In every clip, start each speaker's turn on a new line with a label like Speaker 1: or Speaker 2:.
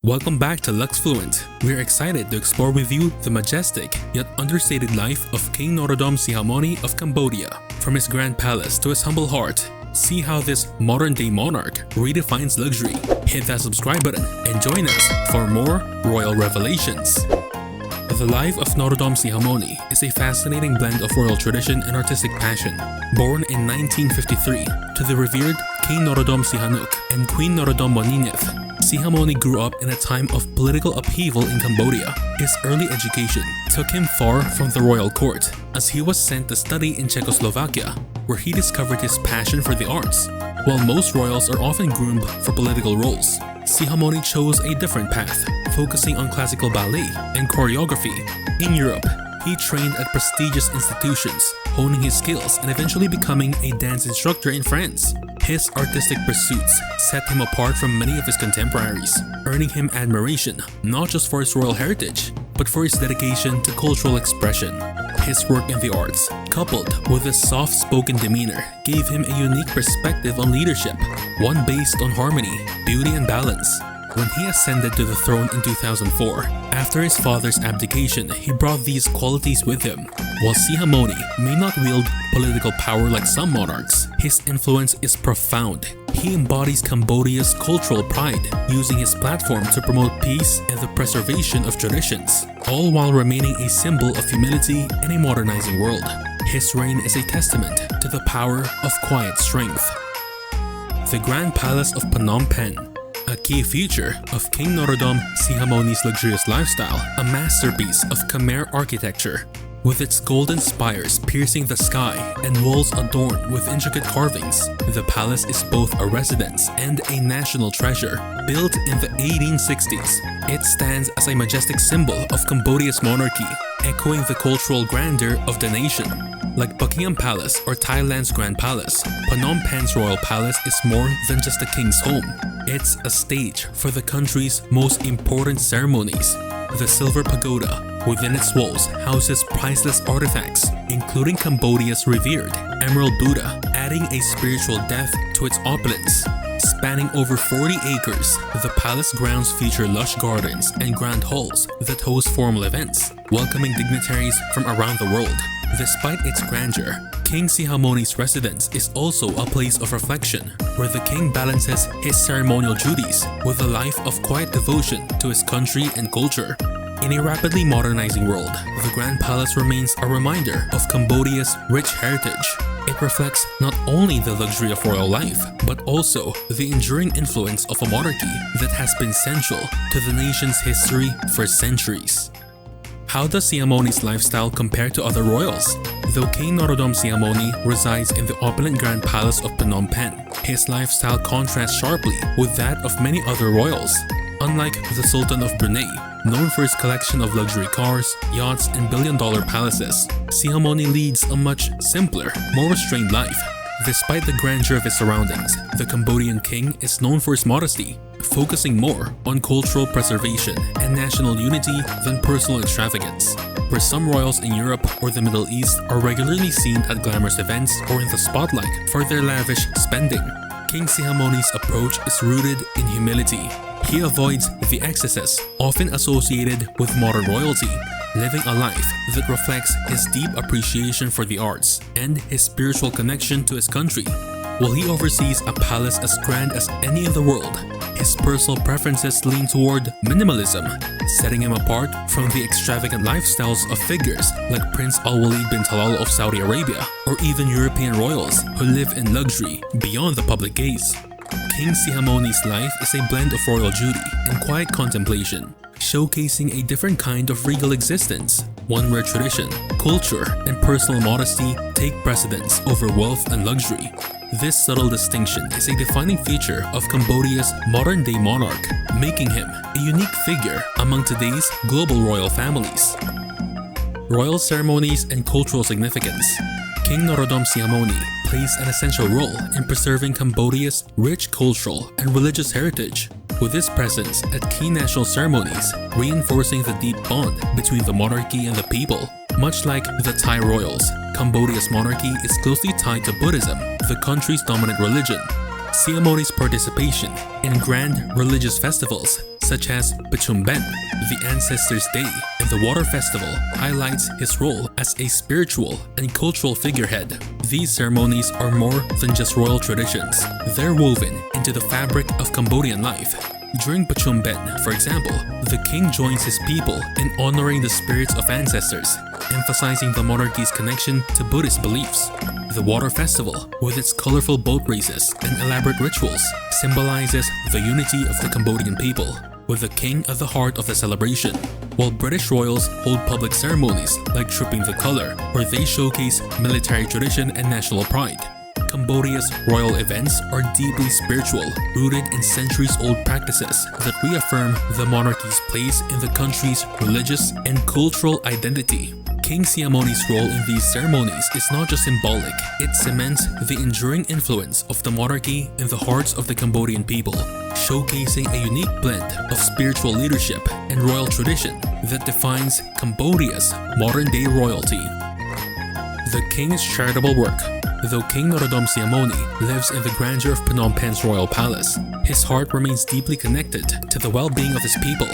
Speaker 1: Welcome back to Luxefluent. We're excited to explore with you the majestic yet understated life of King Norodom Sihamoni of Cambodia. From his grand palace to his humble heart, see how this modern-day monarch redefines luxury. Hit that subscribe button and join us for more royal revelations. The life of Norodom Sihamoni is a fascinating blend of royal tradition and artistic passion. Born in 1953 to the revered King Norodom Sihanouk and Queen Norodom Sihamoni grew up in a time of political upheaval in Cambodia. His early education took him far from the royal court, as he was sent to study in Czechoslovakia, where he discovered his passion for the arts. While most royals are often groomed for political roles, Sihamoni chose a different path, focusing on classical ballet and choreography. In Europe, he trained at prestigious institutions, honing his skills and eventually becoming a dance instructor in France. His artistic pursuits set him apart from many of his contemporaries, earning him admiration not just for his royal heritage, but for his dedication to cultural expression. His work in the arts, coupled with his soft-spoken demeanor, gave him a unique perspective on leadership, one based on harmony, beauty, and balance. When he ascended to the throne in 2004, after his father's abdication, he brought these qualities with him. While Sihamoni may not wield political power like some monarchs, his influence is profound. He embodies Cambodia's cultural pride, using his platform to promote peace and the preservation of traditions, all while remaining a symbol of humility in a modernizing world. His reign is a testament to the power of quiet strength. The Grand Palace of Phnom Penh, a key feature of King Norodom Sihamoni's luxurious lifestyle, a masterpiece of Khmer architecture. With its golden spires piercing the sky and walls adorned with intricate carvings, the palace is both a residence and a national treasure. Built in the 1860s, it stands as a majestic symbol of Cambodia's monarchy, echoing the cultural grandeur of the nation. Like Buckingham Palace or Thailand's Grand Palace, Phnom Penh's royal palace is more than just a king's home. It's a stage for the country's most important ceremonies. The Silver Pagoda within its walls houses priceless artifacts, including Cambodia's revered Emerald Buddha, adding a spiritual depth to its opulence. Spanning over 40 acres, the palace grounds feature lush gardens and grand halls that host formal events, welcoming dignitaries from around the world. Despite its grandeur, King Sihamoni's residence is also a place of reflection, where the king balances his ceremonial duties with a life of quiet devotion to his country and culture. In a rapidly modernizing world, the Grand Palace remains a reminder of Cambodia's rich heritage. It reflects not only the luxury of royal life, but also the enduring influence of a monarchy that has been central to the nation's history for centuries. How does Sihamoni's lifestyle compare to other royals? Though King Norodom Sihamoni resides in the opulent Grand Palace of Phnom Penh, his lifestyle contrasts sharply with that of many other royals. Unlike the Sultan of Brunei, known for his collection of luxury cars, yachts, and billion-dollar palaces, Sihamoni leads a much simpler, more restrained life. Despite the grandeur of his surroundings, the Cambodian king is known for his modesty, focusing more on cultural preservation and national unity than personal extravagance. Where some royals in Europe or the Middle East are regularly seen at glamorous events or in the spotlight for their lavish spending, King Sihamoni's approach is rooted in humility. He avoids the excesses often associated with modern royalty, living a life that reflects his deep appreciation for the arts and his spiritual connection to his country. While he oversees a palace as grand as any in the world, his personal preferences lean toward minimalism, setting him apart from the extravagant lifestyles of figures like Prince Al-Walid bin Talal of Saudi Arabia or even European royals who live in luxury beyond the public gaze. King Sihamoni's life is a blend of royal duty and quiet contemplation, showcasing a different kind of regal existence, one where tradition, culture, and personal modesty take precedence over wealth and luxury. This subtle distinction is a defining feature of Cambodia's modern-day monarch, making him a unique figure among today's global royal families. Royal ceremonies and cultural significance. King Norodom Sihamoni plays an essential role in preserving Cambodia's rich cultural and religious heritage, with his presence at key national ceremonies reinforcing the deep bond between the monarchy and the people. Much like the Thai royals, Cambodia's monarchy is closely tied to Buddhism, the country's dominant religion. Sihamoni's participation in grand religious festivals such as Pachumben, the Ancestors' Day, and the Water Festival, highlights his role as a spiritual and cultural figurehead. These ceremonies are more than just royal traditions. They're woven into the fabric of Cambodian life. During Pachumben, for example, the king joins his people in honoring the spirits of ancestors, emphasizing the monarchy's connection to Buddhist beliefs. The Water Festival, with its colorful boat races and elaborate rituals, symbolizes the unity of the Cambodian people, with the king at the heart of the celebration. While British royals hold public ceremonies like Trooping the Color, where they showcase military tradition and national pride, Cambodia's royal events are deeply spiritual, rooted in centuries-old practices that reaffirm the monarchy's place in the country's religious and cultural identity. King Sihamoni's role in these ceremonies is not just symbolic, it cements the enduring influence of the monarchy in the hearts of the Cambodian people, showcasing a unique blend of spiritual leadership and royal tradition that defines Cambodia's modern-day royalty. The King's charitable work. Though King Norodom Sihamoni lives in the grandeur of Phnom Penh's royal palace, his heart remains deeply connected to the well-being of his people.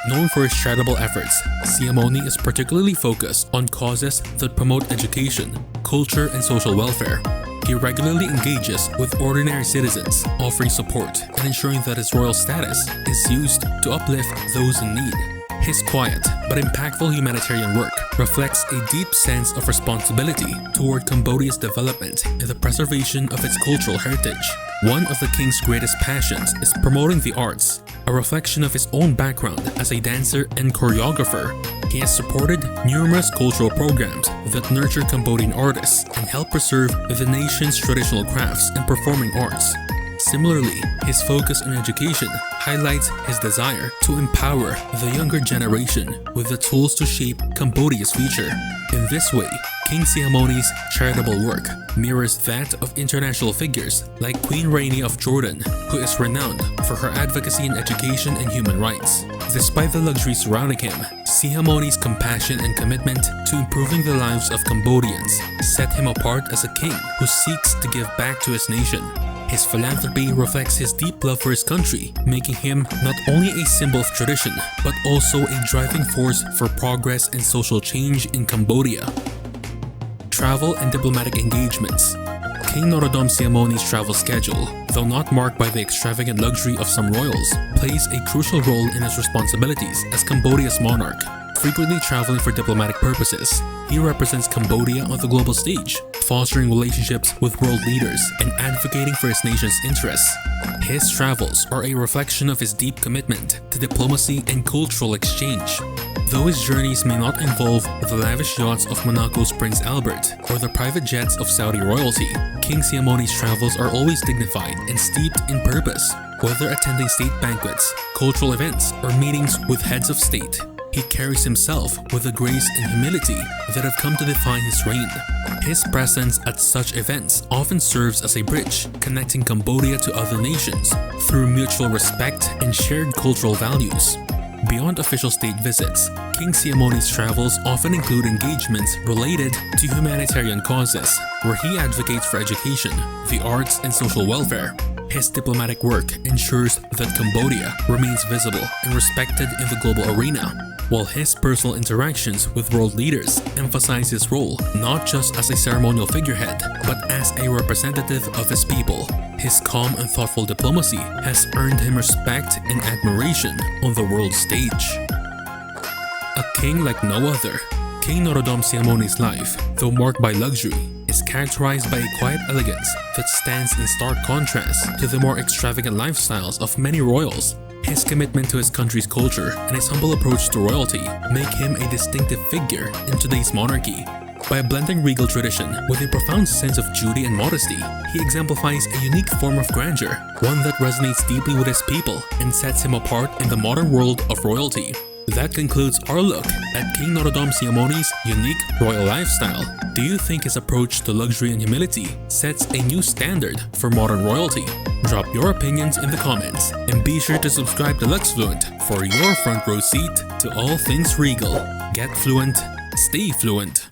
Speaker 1: Known for his charitable efforts, Sihamoni is particularly focused on causes that promote education, culture, and social welfare. He regularly engages with ordinary citizens, offering support and ensuring that his royal status is used to uplift those in need. His quiet but impactful humanitarian work reflects a deep sense of responsibility toward Cambodia's development and the preservation of its cultural heritage. One of the king's greatest passions is promoting the arts, a reflection of his own background as a dancer and choreographer. He has supported numerous cultural programs that nurture Cambodian artists and help preserve the nation's traditional crafts and performing arts. Similarly, his focus on education highlights his desire to empower the younger generation with the tools to shape Cambodia's future. In this way, King Sihamoni's charitable work mirrors that of international figures like Queen Rainey of Jordan, who is renowned for her advocacy in education and human rights. Despite the luxury surrounding him, Sihamoni's compassion and commitment to improving the lives of Cambodians set him apart as a king who seeks to give back to his nation. His philanthropy reflects his deep love for his country, making him not only a symbol of tradition, but also a driving force for progress and social change in Cambodia. Travel and diplomatic engagements. King Norodom Sihamoni's travel schedule, though not marked by the extravagant luxury of some royals, plays a crucial role in his responsibilities as Cambodia's monarch. Frequently traveling for diplomatic purposes, he represents Cambodia on the global stage, fostering relationships with world leaders and advocating for his nation's interests. His travels are a reflection of his deep commitment to diplomacy and cultural exchange. Though his journeys may not involve the lavish yachts of Monaco's Prince Albert or the private jets of Saudi royalty, King Sihamoni's travels are always dignified and steeped in purpose. Whether attending state banquets, cultural events, or meetings with heads of state, he carries himself with the grace and humility that have come to define his reign. His presence at such events often serves as a bridge connecting Cambodia to other nations through mutual respect and shared cultural values. Beyond official state visits, King Sihamoni's travels often include engagements related to humanitarian causes, where he advocates for education, the arts, and social welfare. His diplomatic work ensures that Cambodia remains visible and respected in the global arena, while his personal interactions with world leaders emphasize his role not just as a ceremonial figurehead, but as a representative of his people. His calm and thoughtful diplomacy has earned him respect and admiration on the world stage. A king like no other, King Norodom Sihamoni's life, though marked by luxury, is characterized by a quiet elegance that stands in stark contrast to the more extravagant lifestyles of many royals. His commitment to his country's culture and his humble approach to royalty make him a distinctive figure in today's monarchy. By blending regal tradition with a profound sense of duty and modesty, he exemplifies a unique form of grandeur, one that resonates deeply with his people and sets him apart in the modern world of royalty. That concludes our look at King Norodom Sihamoni's unique royal lifestyle. Do you think his approach to luxury and humility sets a new standard for modern royalty? Drop your opinions in the comments and be sure to subscribe to Luxefluent for your front row seat to all things regal. Get fluent, stay fluent.